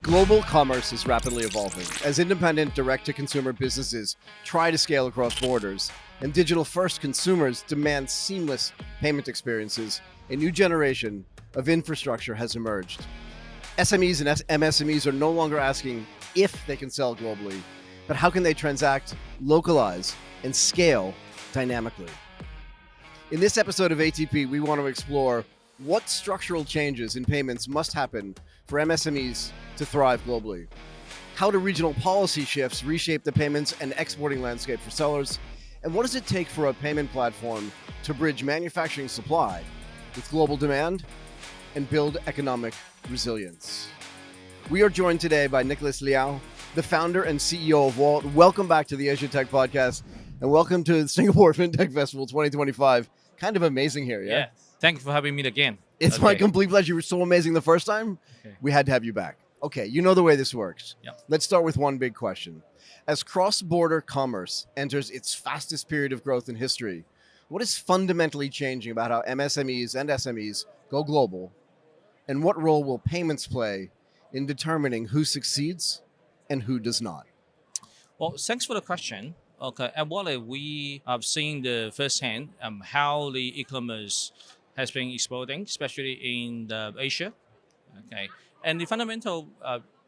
Global commerce is rapidly evolving as independent direct-to-consumer businesses try to scale across borders and digital-first consumers demand seamless payment experiences. A new generation of infrastructure has emerged. SMEs and MSMEs are no longer asking if they can sell globally, but how can they transact, localize, and scale dynamically. In this episode of ATP, we want to explore what structural changes in payments must happen for MSMEs to thrive globally. How do regional policy shifts reshape the payments and exporting landscape for sellers? And what does it take for a payment platform to bridge manufacturing supply with global demand and build economic resilience? We are joined today by Nicholas Liao, the founder and CEO of Whalet. Welcome back to the Asia Tech Podcast, and welcome to the Singapore FinTech Festival 2025. Kind of amazing here, yeah? Thank you for having me again. It's my complete pleasure. You were so amazing the first time. We had to have you back. Okay, you know the way this works. Yep. Let's start with one big question. As cross-border commerce enters its fastest period of growth in history, what is fundamentally changing about how MSMEs and SMEs go global? And what role will payments play in determining who succeeds and who does not? Well, thanks for the question. Okay, at Whalet, we have seen the firsthand how the e-commerce has been exploding, especially in Asia. Okay, and the fundamental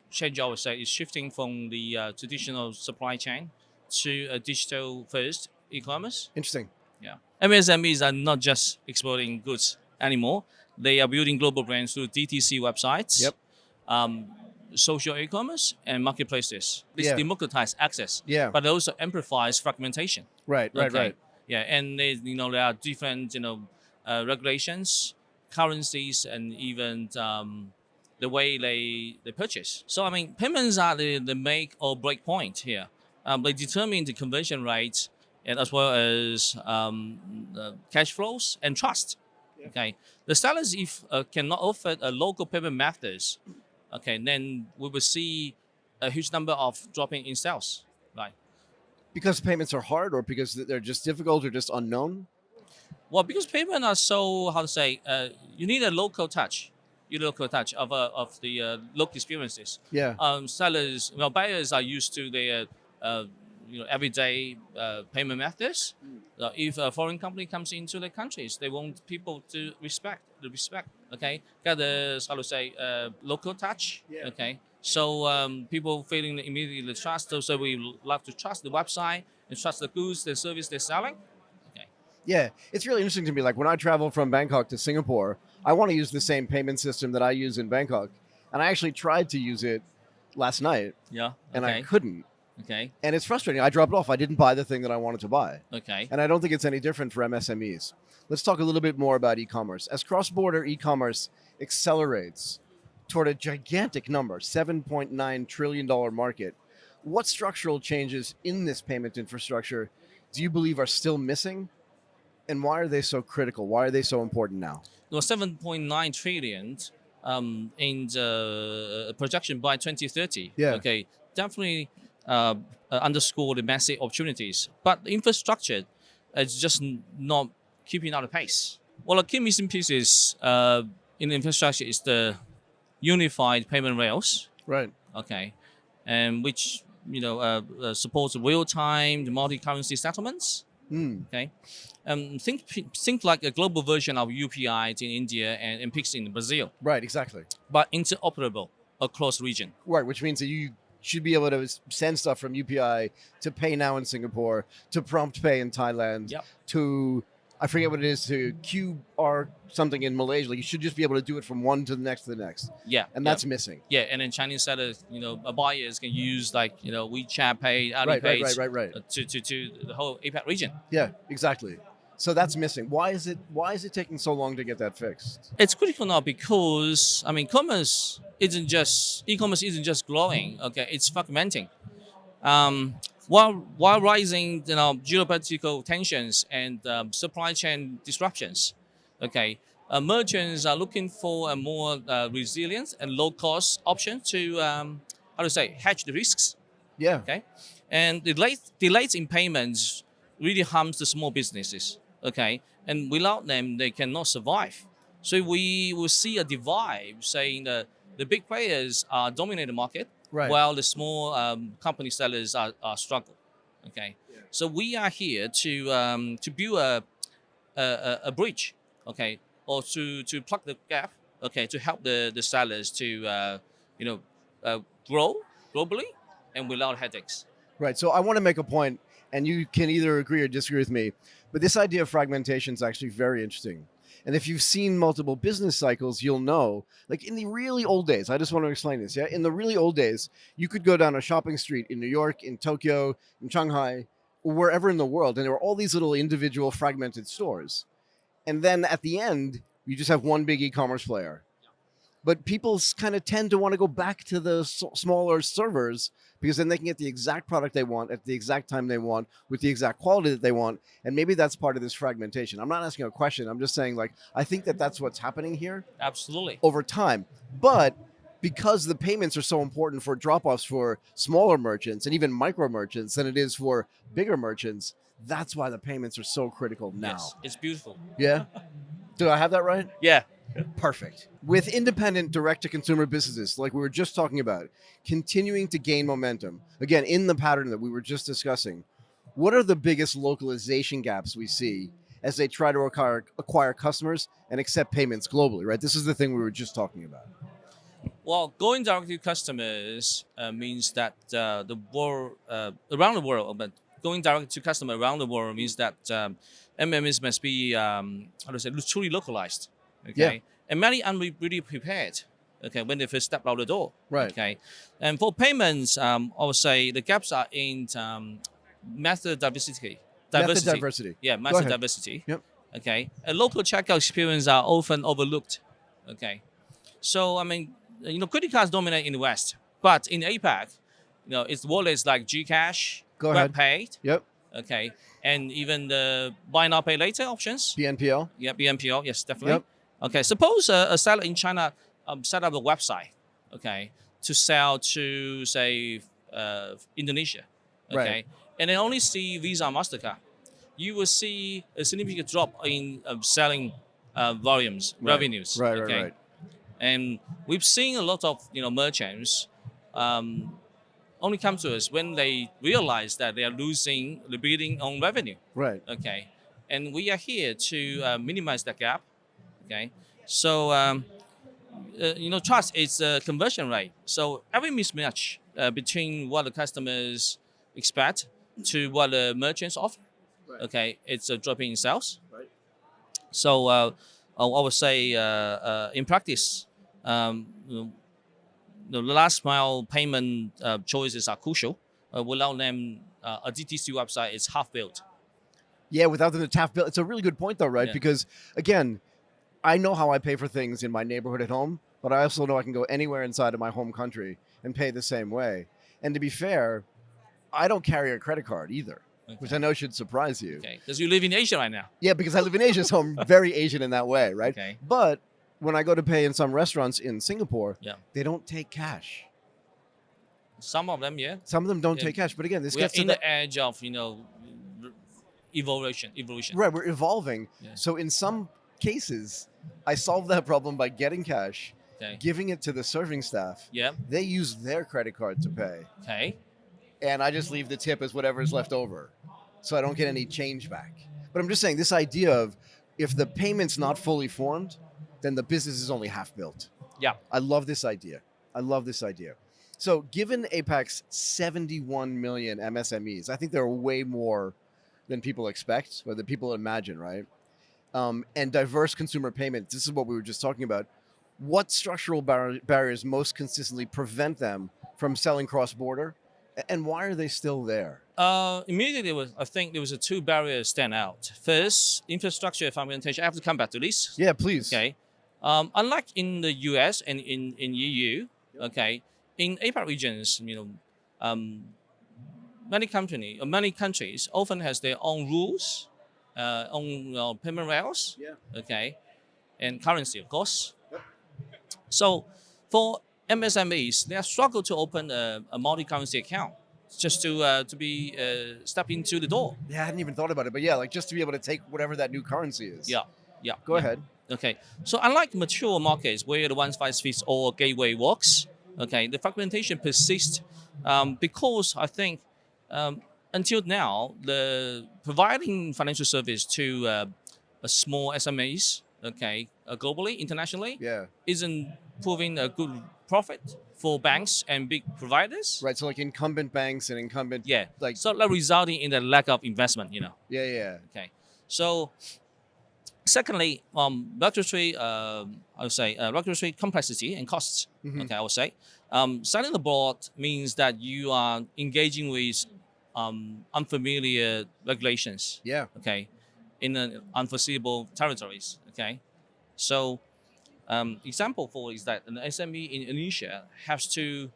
change, I would say, is shifting from the traditional supply chain to a digital-first e-commerce. Interesting. Yeah, MSMEs are not just exporting goods anymore; they are building global brands through DTC websites. Yep. Social e-commerce and marketplaces. This democratize access, but it also amplifies fragmentation. Right. Yeah, and there are different regulations, currencies, and even the way they purchase. So I mean, payments are the make or break point here. They determine the conversion rates and as well as cash flows and trust. Yeah. Okay, the sellers if cannot offer a local payment methods. Okay, then we will see a huge number of dropping in sales, right? Because payments are hard, or because they're just difficult, or just unknown? Well, because payments are so, how to say, you need a local touch. Of the local experiences. Yeah. Sellers, buyers are used to their, everyday payment methods. If a foreign company comes into their countries, they want people to respect. Okay, got the how to say local touch. Yeah. Okay, so people feeling immediately trust. So we love to trust the website and trust the goods, the service they're selling. Okay. Yeah, it's really interesting to me. Like when I travel from Bangkok to Singapore, I want to use the same payment system that I use in Bangkok, and I actually tried to use it last night. Yeah. Okay. And I couldn't. Okay. And it's frustrating. I dropped it off. I didn't buy the thing that I wanted to buy. Okay. And I don't think it's any different for MSMEs. Let's talk a little bit more about e-commerce. As cross-border e-commerce accelerates toward a gigantic number, $7.9 trillion market, what structural changes in this payment infrastructure do you believe are still missing? And why are they so critical? Why are they so important now? Well, 7.9 trillion in the projection by 2030. Yeah. Okay. Definitely underscore the massive opportunities. But the infrastructure is just not keeping up the pace. Well, a key missing piece is in the infrastructure is the unified payment rails. Right. Okay. And which, supports real-time, the multi-currency settlements. Okay. Think like a global version of UPI in India and PIX in Brazil. Right, exactly. But interoperable across region. Right, which means that you should be able to send stuff from UPI to Pay Now in Singapore, to Prompt Pay in Thailand, to, I forget what it is, to QR something in Malaysia. You should just be able to do it from one to the next to the next. Yeah. And that's missing. Yeah, and then Chinese sellers, buyers can use WeChat Pay, Alipay to the whole APAC region. Yeah, exactly. So that's missing. Why is it taking so long to get that fixed? It's critical now because e-commerce isn't just growing. Okay, it's fragmenting. While rising, geopolitical tensions and supply chain disruptions. Okay, merchants are looking for a more resilient and low cost option to hedge the risks. Yeah. Okay, and delays in payments really harms the small businesses. Okay, and without them, they cannot survive. So we will see a divide, saying that the big players dominate the market, Right. while the small company sellers are struggle. Okay, so we are here to build a bridge, okay, or to plug the gap, okay, to help the sellers to you know grow globally and without headaches. Right. So I want to make a point, and you can either agree or disagree with me, but this idea of fragmentation is actually very interesting. And if you've seen multiple business cycles, you'll know, like in the really old days, I just want to explain this. Yeah. In the really old days, you could go down a shopping street in New York, in Tokyo, in Shanghai, or wherever in the world, and there were all these little individual fragmented stores. And then at the end, you just have one big e-commerce player. But people kind of tend to want to go back to the smaller servers because then they can get the exact product they want at the exact time they want with the exact quality that they want. And maybe that's part of this fragmentation. I'm not asking a question. I'm just saying, like, I think that that's what's happening here Absolutely. over time. But because the payments are so important for drop-offs for smaller merchants and even micro merchants than it is for bigger merchants, that's why the payments are so critical now. Yes, it's beautiful. Yeah? Did I have that right? Yeah. Perfect. With independent direct-to-consumer businesses, like we were just talking about, continuing to gain momentum, again, in the pattern that we were just discussing, what are the biggest localization gaps we see as they try to acquire customers and accept payments globally, right? This is the thing we were just talking about. Well, going direct to customers means that the world around the world, but going direct to customer around the world means that MMS must be truly localized. Okay, Yeah. and many aren't really prepared. Okay, when they first step out the door. Right. Okay, and for payments, I would say the gaps are in method diversity. Method diversity. Yeah, Go method ahead. diversity. Yep. Okay, and local checkout experience are often overlooked. Okay, so I mean, credit cards dominate in the West, but in APAC, it's wallets like Gcash, Go ahead. GrabPay. Yep. Okay, and even the buy now pay later options. BNPL. Yeah, BNPL. Yes, definitely. Yep. Okay, suppose a seller in China set up a website, okay, to sell to say Indonesia, okay, Right. and then only see Visa, Mastercard. You will see a significant drop in selling volumes, Right. revenues. Right, okay? right, right. And we've seen a lot of merchants only come to us when they realize that they are losing the bidding on revenue. Right. Okay, and we are here to minimize that gap. Okay, so trust is a conversion rate. So every mismatch between what the customers expect to what the merchants offer, Right. okay, it's a drop in sales. Right. So I would say in practice, the last mile payment choices are crucial. Without them, a DTC website is half built. Yeah, without them, the tap bill. It's a really good point, though, right? Yeah. Because, again, I know how I pay for things in my neighborhood at home, but I also know I can go anywhere inside of my home country and pay the same way. And to be fair, I don't carry a credit card either, which I know should surprise you. Okay, because you live in Asia right now. Yeah, because I live in Asia, so I'm very Asian in that way, right? Okay. But when I go to pay in some restaurants in Singapore, Yeah. they don't take cash. Some of them, yeah. Some of them don't Yeah. take cash. But again, this We are gets to in the the edge of evolution. right. We're evolving. Yeah. So in some cases, I solve that problem by getting cash, Okay. giving it to the serving staff. Yeah. They use their credit card to pay, Okay. and I just leave the tip as whatever's left over, so I don't get any change back. But I'm just saying, this idea of if the payment's not fully formed, then the business is only half built. Yeah. I love this idea. So given APAC's 71 million MSMEs, I think there are way more than people expect or than people imagine, right? And diverse consumer payments, this is what we were just talking about. What structural barriers most consistently prevent them from selling cross-border? And why are they still there? Immediately, I think there was two barriers stand out. First, infrastructure fragmentation. I have to come back to this. Yeah, please. Okay. Unlike in the US and in EU, okay, in APAC regions, many countries often has their own rules, own payment rails, Yeah. okay, and currency, of course. So for MSMEs, they are struggle to open a multi-currency account just to be step into the door. Yeah, I hadn't even thought about it, but yeah, like just to be able to take whatever that new currency is. Yeah, yeah. Go yeah. ahead. Okay, so unlike mature markets where the one size fits all gateway works, okay, the fragmentation persists because I think um, until now the providing financial service to a small SMEs, okay, globally, internationally, Yeah. isn't proving a good profit for banks and big providers. Right. So like incumbent banks and incumbent Yeah, like so that resulting in the lack of investment, yeah. Okay, so secondly, regulatory, I would say regulatory complexity and costs. Mhm. Okay, I would say signing the board means that you are engaging with unfamiliar regulations. Yeah. Okay, in unforeseeable territories. Okay, so example for is that an SME in Indonesia has to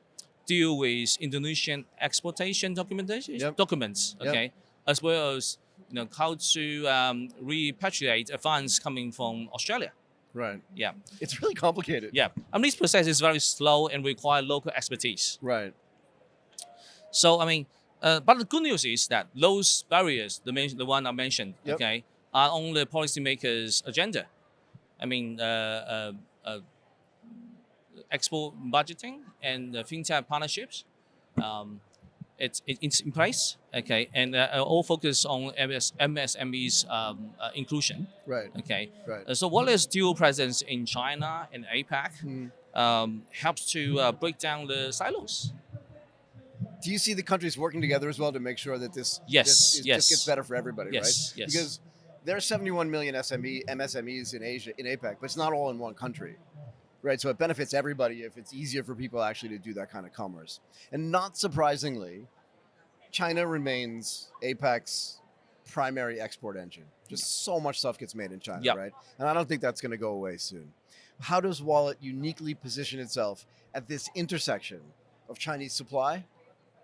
deal with Indonesian exportation documentation Yep. documents. Yep. Okay, as well as how to repatriate funds coming from Australia. Right. Yeah, It's really complicated. yeah. This process is very slow and require local expertise. Right. So but the good news is that those barriers, the one I mentioned, Yep. okay, are on the policymakers' agenda. I mean, export budgeting and fintech partnerships. Um, it's in place, okay, and all focus on MSMEs inclusion, Right. okay. Right. So Whalet's dual presence in China and APAC Mm. helps to break down the silos. Do you see the countries working together as well to make sure that this Yes, just gets better for everybody, Yes, right? yes. Because there are 71 million MSMEs in Asia, in APAC, but it's not all in one country, right? So it benefits everybody if it's easier for people actually to do that kind of commerce. And not surprisingly, China remains APAC's primary export engine. Just so much stuff gets made in China, Yep. right? And I don't think that's going to go away soon. How does Wallet uniquely position itself at this intersection of Chinese supply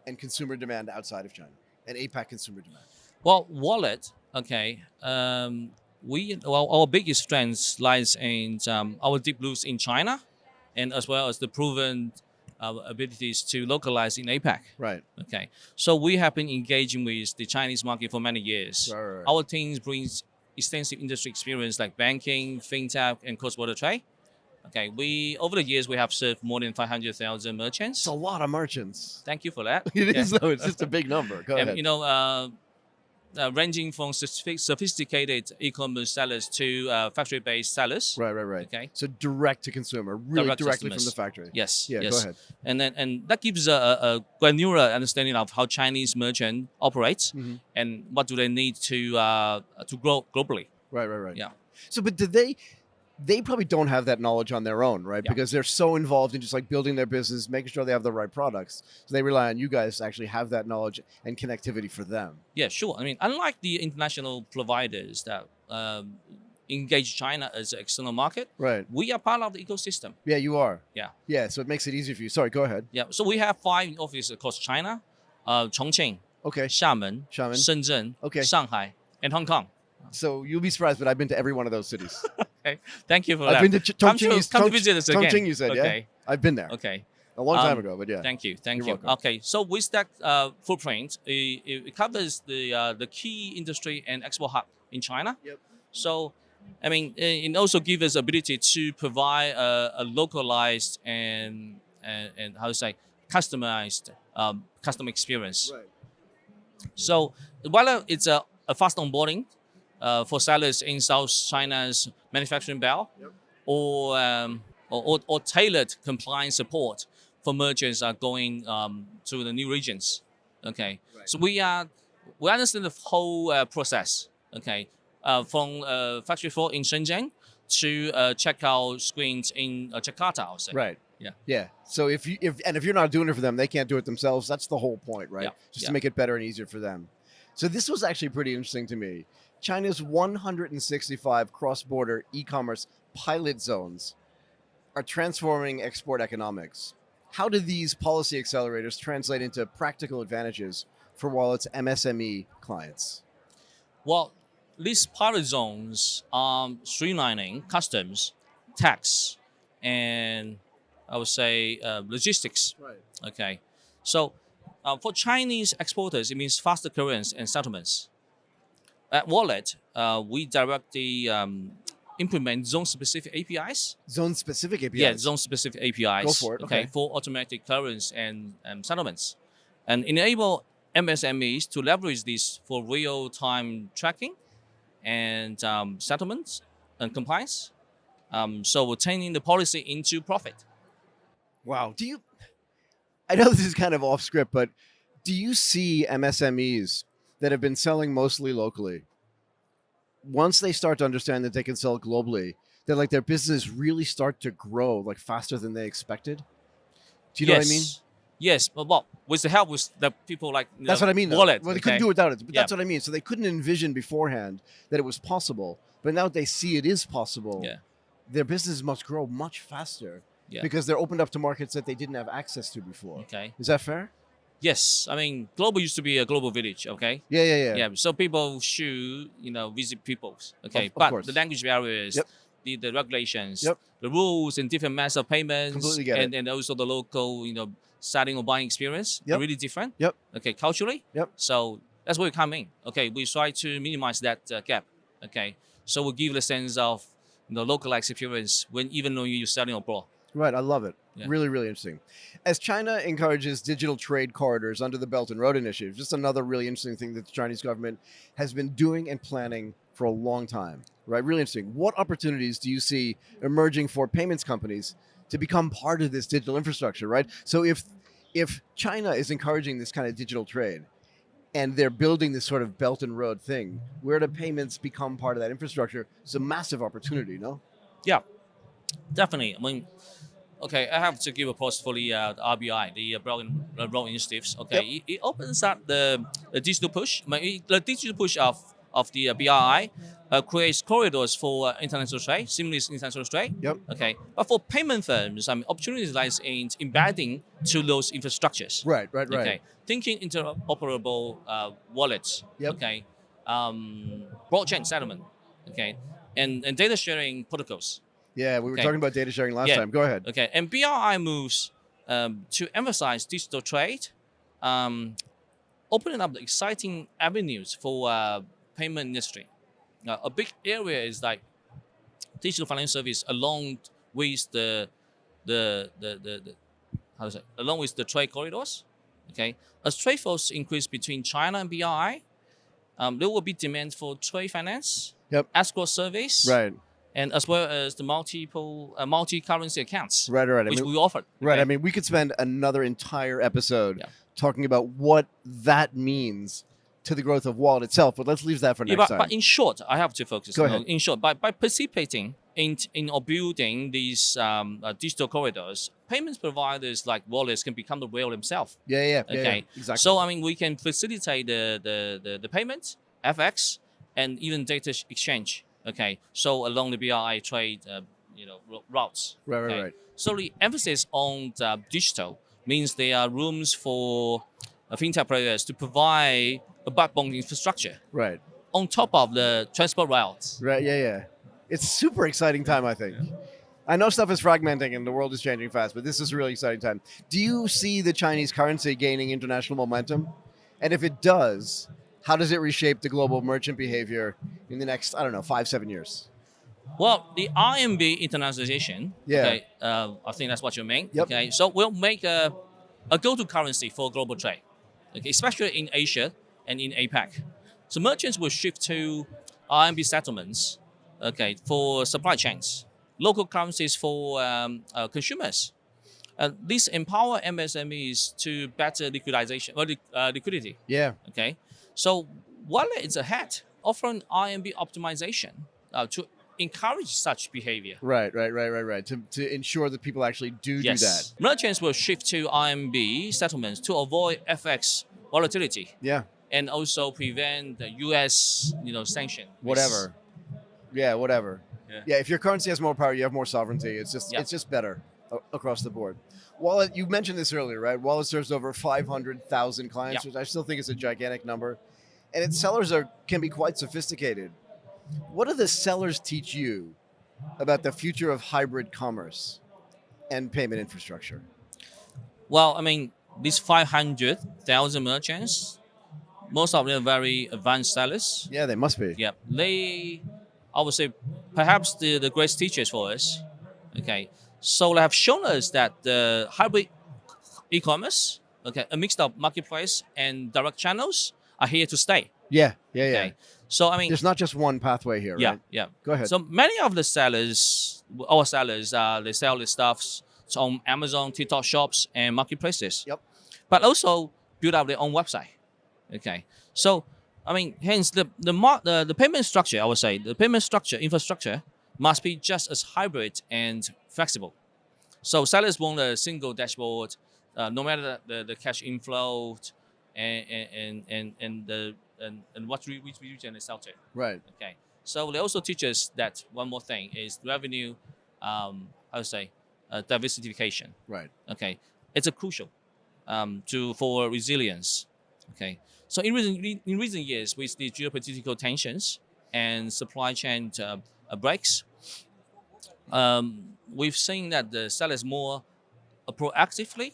and consumer demand outside of China and APAC consumer demand? Well, Whalet, okay. Our biggest strength lies in our deep roots in China, and as well as the proven abilities to localize in APAC. Right. Okay, so we have been engaging with the Chinese market for many years. Right. Our teams brings extensive industry experience like banking, fintech, and cross-border trade. Okay, over the years we have served more than 500,000 merchants. It's a lot of merchants. Thank you for that. It is Yeah. though. It's just a big number. Go ahead. Ranging from sophisticated e-commerce sellers to factory-based sellers. Right. Okay. So direct to consumer, really Direct directly customers. from the factory. Yes. Yeah. Yes. Go ahead. And that gives a granular understanding of how Chinese merchant operates Mhm. and what do they need to grow globally. Right. Yeah. So, but did they probably don't have that knowledge on their own, right? Yeah. Because they're so involved in just like building their business, making sure they have the right products. So they rely on you guys to actually have that knowledge and connectivity for them. Yeah, sure. Unlike the international providers that engage China as an external market, Right. we are part of the ecosystem. Yeah, you are. Yeah. Yeah. So it makes it easier for you. Sorry. Go ahead. Yeah. So we have 5 offices across China: Chongqing, Okay. Xiamen, Shenzhen, Okay. Shanghai, and Hong Kong. So you'll be surprised, but I've been to every one of those cities. Okay. Thank you for I've that. been to Come Chongqing. to visit us again. Chongqing, you said, Okay. yeah? I've been there. Okay. A long time Um, ago, but yeah. Thank you. You're you. welcome. Okay. So with that footprint, it covers the key industry and export hub in China. Yep. So, it also gives us ability to provide a localized and how to say customized customer experience. Right. So while it's a fast onboarding for sellers in South China's manufacturing belt, Yep. or tailored compliance support for merchants are going to the new regions. Okay, Right. so we understand the whole process. Okay, from factory floor in Shenzhen to checkout screens in Jakarta, I would say. Right. Yeah. Yeah. So if you're not doing it for them, they can't do it themselves. That's the whole point, right? Yeah. Just Yeah. to make it better and easier for them. So this was actually pretty interesting to me. China's 165 cross-border e-commerce pilot zones are transforming export economics. How do these policy accelerators translate into practical advantages for Wallet's MSME clients? Well, these pilot zones are streamlining customs, tax, and I would say logistics. Right. Okay, so for Chinese exporters, it means faster clearance and settlements. At Wallet, we direct the implement zone-specific APIs. Zone-specific APIs. Yeah, zone-specific APIs. Go for it. Okay. For automatic clearance and settlements, and enable MSMEs to leverage this for real-time tracking and settlements and compliance. So turning the policy into profit. Wow. I know this is kind of off script, but do you see MSMEs that have been selling mostly locally, once they start to understand that they can sell globally, that like their business really start to grow like faster than they expected? Do you know what I mean? Yes, but with the help with the people like that's what I mean. Whalet. Well, they couldn't do it without it, but that's what I mean. So they couldn't envision beforehand that it was possible, but now they see it is possible. Yeah. Their business must grow much faster because they're opened up to markets that they didn't have access to before. Okay. Is that fair? Yes, I mean, global used to be a global village, okay? Yeah. So people should, visit peoples, okay? Of but course. the language barriers, the regulations, Yep. the rules and different methods of payments, Completely get it. and also the local, selling or buying experience are really different. Yep. Okay, culturally. Yep. So that's where we come in. Okay, we try to minimize that gap. Okay, so we give the sense of localized experience even though you're selling abroad. Right, I love it. Yeah. Really, really interesting. As China encourages digital trade corridors under the Belt and Road Initiative, just another really interesting thing that the Chinese government has been doing and planning for a long time, right? Really interesting. What opportunities do you see emerging for payments companies to become part of this digital infrastructure, right? So if China is encouraging this kind of digital trade and they're building this sort of Belt and Road thing, where do payments become part of that infrastructure? It's a massive opportunity, no? Yeah, definitely. I mean, okay, I have to give a post for the RBI, the Belt and Road Initiatives. Okay, it opens up the digital push. The digital push of the BRI creates corridors for international trade, seamless international trade. Yep. Okay, but for payment firms, opportunities lies in embedding to those infrastructures. Right. Okay, thinking interoperable wallets. Yep. Okay, blockchain settlement. Okay, and data sharing protocols. Yeah, we were talking about data sharing last time. Go ahead. Okay, and BRI moves to emphasize digital trade, opening up the exciting avenues for payment industry. A big area is like digital financial service along with the along with the trade corridors. Okay, as trade flows increase between China and BRI, there will be demand for trade finance, escrow service, right, and as well as the multi-currency accounts, right, which we offer. Right. Okay? I mean, we could spend another entire episode talking about what that means to the growth of Whalet itself, but let's leave that for next time. But in short, I have to focus. Go ahead. In short, by participating in or building these digital corridors, payments providers like wallets can become the whale themselves. Yeah, exactly. So I mean, we can facilitate the payments, FX, and even data exchange. Okay, so along the BRI trade, routes. Right. So the emphasis on digital means there are rooms for fintech players to provide a backbone infrastructure. Right. On top of the transport routes. Right. Yeah. It's super exciting time, I think. I know stuff is fragmenting and the world is changing fast, but this is a really exciting time. Do you see the Chinese currency gaining international momentum? And if it does, how does it reshape the global merchant behavior in the next, 5-7 years? Well, the RMB internationalization, okay, I think that's what you mean. Yep. Okay, so we'll make a go-to currency for global trade, okay, especially in Asia and in APAC. So merchants will shift to RMB settlements, okay, for supply chains, local currencies for consumers. This empower MSMEs to better liquidity. Yeah. Okay, so Whalet is ahead, offering RMB optimization to encourage such behavior. Right. To ensure that people actually do that. Merchants will shift to RMB settlements to avoid FX volatility. Yeah. And also prevent the US, sanction. Whatever. Yeah. Yeah. If your currency has more power, you have more sovereignty. It's just better across the board. Whalet, you mentioned this earlier, right? Whalet serves over 500,000 clients, which I still think is a gigantic number. And its sellers can be quite sophisticated. What do the sellers teach you about the future of hybrid commerce and payment infrastructure? Well, I mean, these 500,000 merchants, most of them are very advanced sellers. Yeah, they must be. Yeah, I would say perhaps the great teachers for us. Okay, so they have shown us that the hybrid e-commerce, okay, a mix of marketplace and direct channels are here to stay. Yeah, yeah, yeah. Okay, so I mean, There's not just one pathway here, yeah, right? yeah. Go ahead. So many of the sellers, our sellers, they sell the stuffs on Amazon, TikTok shops, and marketplaces. Yep. But also build up their own website. Okay, so I mean, hence the payment structure, I would say, the payment structure infrastructure must be just as hybrid and flexible. So sellers want a single dashboard, no matter the cash inflow and what which region is out to. Right. Okay. So they also teach us that one more thing is revenue, I would say, diversification. Right. Okay, it's a crucial for resilience. Okay, so in recent years, with the geopolitical tensions and supply chain breaks, we've seen that the sellers more proactively,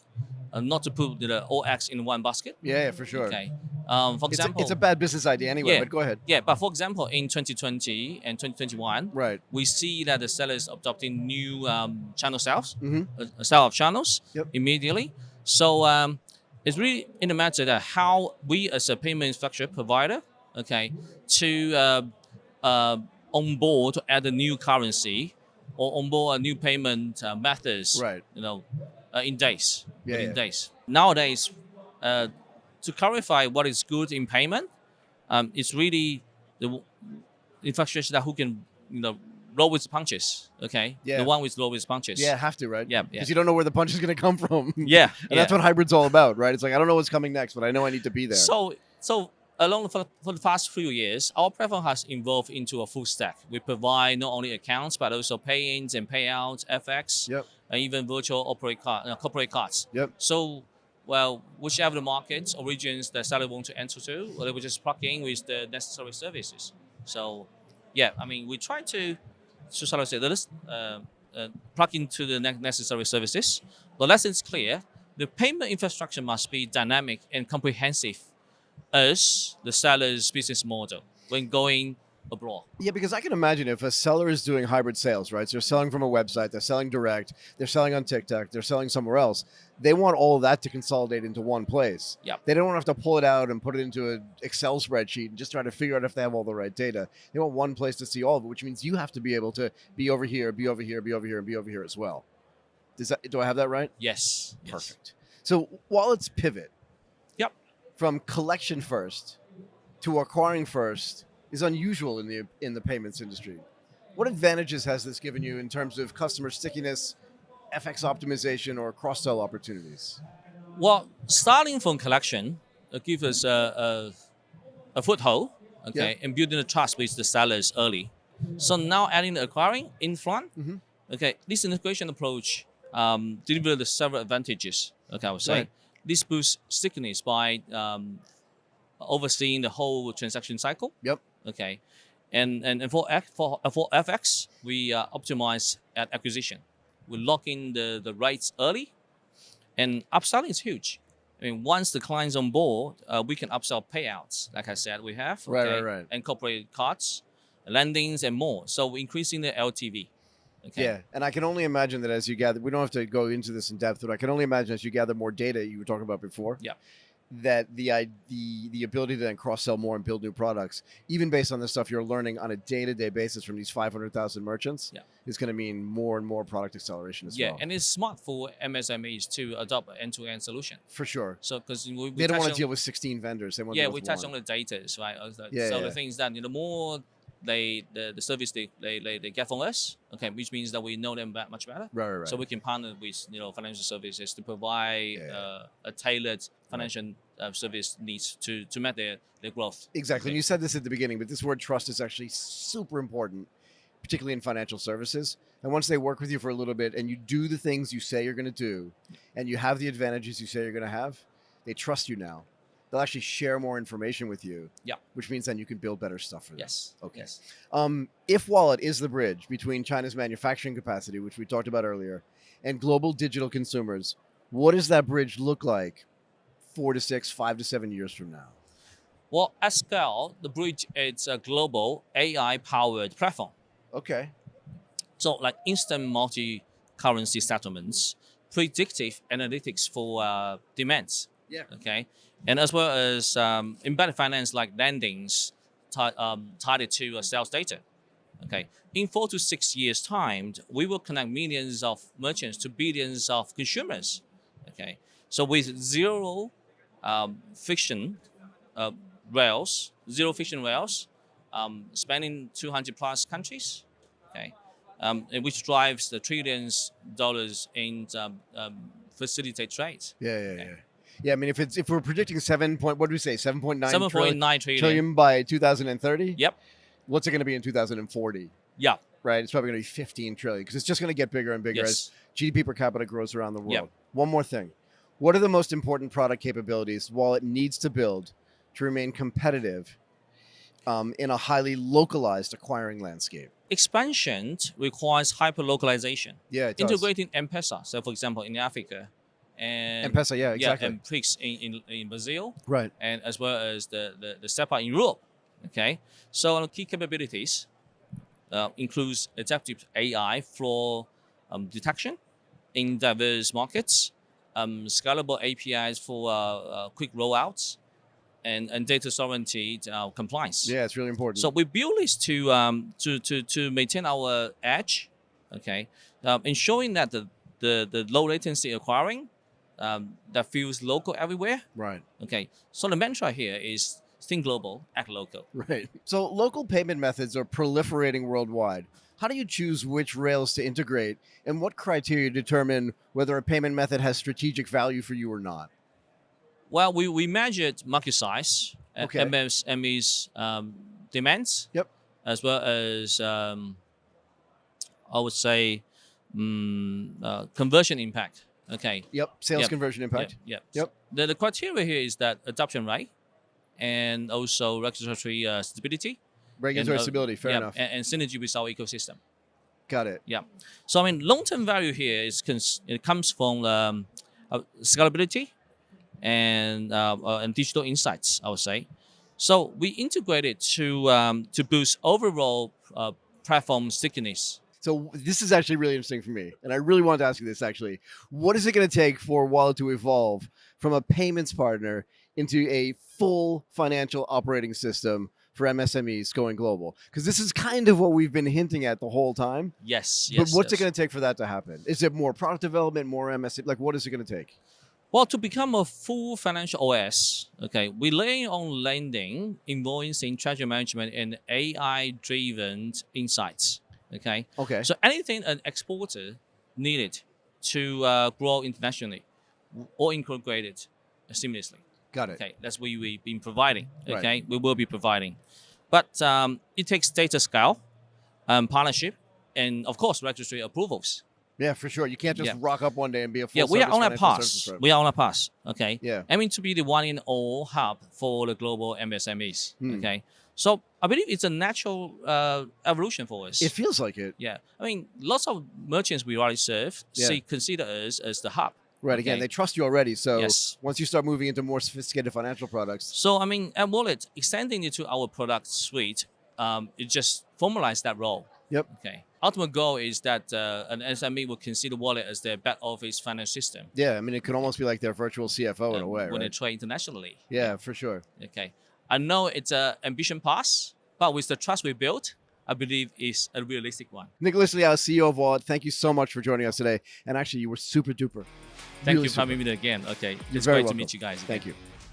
not to put all eggs in one basket. Yeah, yeah, for sure. Okay, for example, It's a bad business idea anyway, Yeah. but go ahead. yeah, but for example, in 2020 and 2021, Right. we see that the sellers adopting new channel sales, Mm-hmm. sale of channels Yep. immediately. So it's really in the matter that how we as a payment infrastructure provider, okay, to onboard to add a new currency or onboard a new payment methods, Right. in days, Yeah, within yeah. days. Nowadays, to clarify what is good in payment, it's really the infrastructure that who can roll with punches. Okay, Yeah. the one with roll with punches. Yeah, have to, right? Yeah, Because yeah. you don't know where the punch is going to come from. Yeah, And that's what hybrid's all about, right? It's like, I don't know what's coming next, but I know I need to be there. So along for the past few years, our platform has evolved into a full stack. We provide not only accounts but also pay-ins and payouts, FX, Yep. and even virtual corporate cards. Yep. So, well, whichever the markets or regions the seller want to enter to, well, they will just plug in with the necessary services. So, yeah, I mean, we try to sort of say, let's plug into the necessary services. The lesson is clear. The payment infrastructure must be dynamic and comprehensive as the seller's business model when going abroad. Yeah, because I can imagine if a seller is doing hybrid sales, right? So they're selling from a website, they're selling direct, they're selling on TikTok, they're selling somewhere else. They want all of that to consolidate into one place. Yep. They don't want to have to pull it out and put it into an Excel spreadsheet and just try to figure out if they have all the right data. They want one place to see all of it, which means you have to be able to be over here, be over here, be over here, and be over here as well. Do I have that right? Yes. Perfect. So Whalet's pivot Yep. from collection first to acquiring first is unusual in the payments industry. What advantages has this given you in terms of customer stickiness, FX optimization, or cross-sell opportunities? Well, starting from collection, gives us a foothold, okay, Yeah. and building the trust with the sellers early. So now adding the acquiring in front, Mhm. okay, this integration approach delivers the several advantages. Okay, I would say Right. this boosts stickiness by overseeing the whole transaction cycle. Yep. Okay, and for FX, we optimize at acquisition. We lock in the rates early, and upselling is huge. I mean, once the client's on board, we can upsell payouts. Like I said, we have Right. and corporate cards, lendings, and more. So we're increasing the LTV. Okay. Yeah, and I can only imagine that as you gather, we don't have to go into this in depth, but I can only imagine as you gather more data, you were talking about before, Yeah. that the ability to then cross-sell more and build new products, even based on the stuff you're learning on a day-to-day basis from these 500,000 merchants, Yeah. is going to mean more and more product acceleration as Yeah, well. and it's smart for MSMEs to adopt an end-to-end solution. For sure. So because we They don't touch want to on- deal with 16 vendors. They want to yeah, deal we with touch one. on the data, right? Yeah, So yeah. the things that the more the service they get from us, okay, which means that we know them much better. Right. So we can partner with financial services to provide a tailored financial service needs to meet their growth. Exactly. Okay. And you said this at the beginning, but this word trust is actually super important, particularly in financial services. And once they work with you for a little bit and you do the things you say you're going to do, and you have the advantages you say you're going to have, they trust you now. They'll actually share more information with you, Yeah. which means then you can build better stuff for them. Yes. Okay. Yes. If Whalet is the bridge between China's manufacturing capacity, which we talked about earlier, and global digital consumers, what does that bridge look like 4 to 6, 5 to 7 years from now? Well, at scale, the bridge is a global AI-powered platform. Okay. So like instant multi-currency settlements, predictive analytics for demands. Yeah. Okay, and as well as embedded finance like lendings tied to sales data. Okay, in 4 to 6 years' time, we will connect millions of merchants to billions of consumers. Okay, so with fiction uh, zero fiction rails, spanning 200 plus countries. Okay, and which drives the trillions dollars in facilitate trade. Yeah. Yeah, I mean, if we're predicting what did we say, 7.9 7.9 trillion by 2030, Yep. what's it going to be in 2040? Yeah. Right, it's probably going to be 15 trillion because it's just going to get bigger and bigger Yes. as GDP per capita grows around the world. Yep. One more thing. What are the most important product capabilities Wallet needs to build to remain competitive in a highly localized acquiring landscape? Expansion requires hyper localization. Yeah, it does. Integrating M-Pesa, so for example, in Africa, and M-Pesa, yeah, exactly. and Prix in Brazil, Right. and as well as the SEPA in Europe. Okay, so key capabilities includes adaptive AI fraud detection in diverse markets, scalable APIs for quick rollouts, and data sovereignty compliance. Yeah, it's really important. So we build this to maintain our edge, okay, ensuring that the low latency acquiring that feels local everywhere. Right. Okay, so the mantra here is think global, act local. Right. So local payment methods are proliferating worldwide. How do you choose which rails to integrate, and what criteria determine whether a payment method has strategic value for you or not? Well, we measured market size, Okay. MSMEs demands, Yep. as well as I would say conversion impact. Okay. Yep. Sales Yep. conversion impact. Yep. Yep. The criteria here is that adoption rate, and also regulatory stability. Regulatory and, stability. Fair enough. And synergy with our ecosystem. Got it. Yeah. So I mean, long-term value here it comes from scalability and digital insights, I would say. So we integrate it to boost overall platform stickiness. So this is actually really interesting for me, and I really wanted to ask you this actually. What is it going to take for Wallet to evolve from a payments partner into a full financial operating system for MSMEs going global? Because this is kind of what we've been hinting at the whole time. Yes. But what's it going to take for that to happen? Is it more product development, more MSME? Like, what is it going to take? Well, to become a full financial OS, okay, we lay on lending, invoicing, treasury management, and AI-driven insights. Okay. Okay. So anything an exporter needed to grow internationally, or integrated seamlessly. Got it. Okay, that's what we've been providing. Right. Okay, we will be providing, but it takes data scale, partnership, and of course regulatory approvals. Yeah, for sure. You can't just rock up one day and be a full Yeah, we are on a financial services path. firm. We are on a path. Okay. Yeah. I mean to be the one in all hub for the global MSMEs. Hmm. Okay. So I believe it's a natural evolution for us. It feels like it. Yeah. I mean, lots of merchants we already serve Yeah. consider us as the hub. Right. Again, Okay. they trust you already. So Yes. once you start moving into more sophisticated financial products, So I mean, at Wallet, extending it to our product suite, it just formalized that role. Yep. Okay. Ultimate goal is that an SME will consider Wallet as their back office finance system yeah, I mean, it could almost be like their virtual CFO in a way, when they right? trade internationally. Yeah, for sure. Okay. I know it's an ambition pass, but with the trust we built, I believe it's a realistic one. Nicholas Liao, CEO of Wallet, thank you so much for joining us today. And actually, you were super duper. Thank Really you for super. having me again. Okay. You're It's very great welcome. to meet you guys. Thank again. you.